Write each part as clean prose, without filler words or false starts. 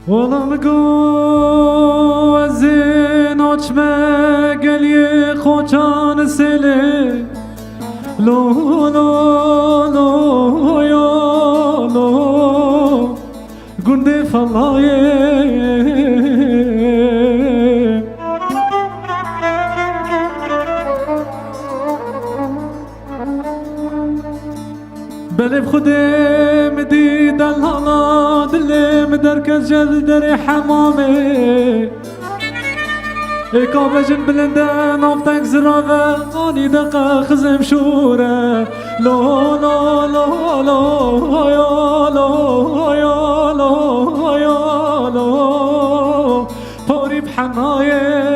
والله مگو زین آچمه گلی خوچان سلی لو لو لو یا لو گنده فلایه بلي بخدم دي دلها دلي مدركز جد دري حمامي كابجن بلندن افتك زرافة اني دقا خزم شورة لو لو لو لو يا لو يا لو يا لو فوري بحنايه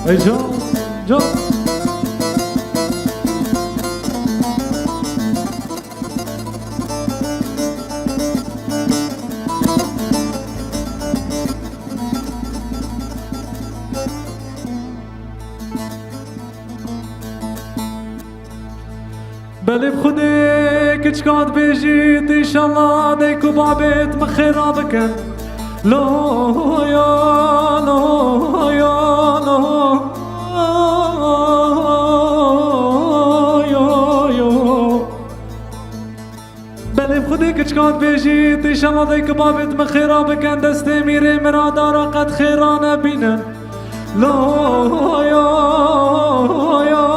Hey John, John. بلي بخدك تشكاد بيجيت ان شاء الله ديكو بابيت مخيرا بكن لو يا لو يا لو بلي بخدك تشكاد بيجيت ان شاء الله ديكو بابيت مخيرا بكن دستي ميري مرادارا قد خيرانا بينا لو يا يا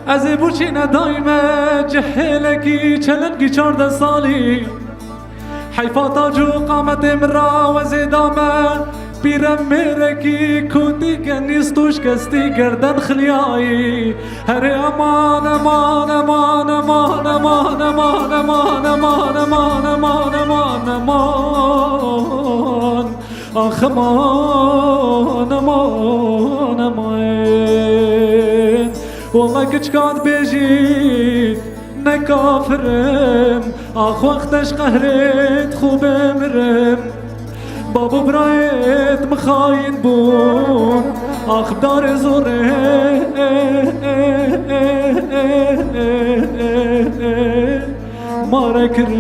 ازي بوشينا دايما جحيلكي چلنگي 14 سالي حيفاتا جو قامت مرا وزيداما بيرم ميركي كنتي كنيستوش كستي گردن خلياي هري امان امان امان امان امان امان امان امان امان امان امان امان اخ امان امان امان والله كتشكاد بيجيت نكافرم اخ وقتش قهرت خوب مرم بابو برايت مخاين بوم اخ بدار زوره ما ركرم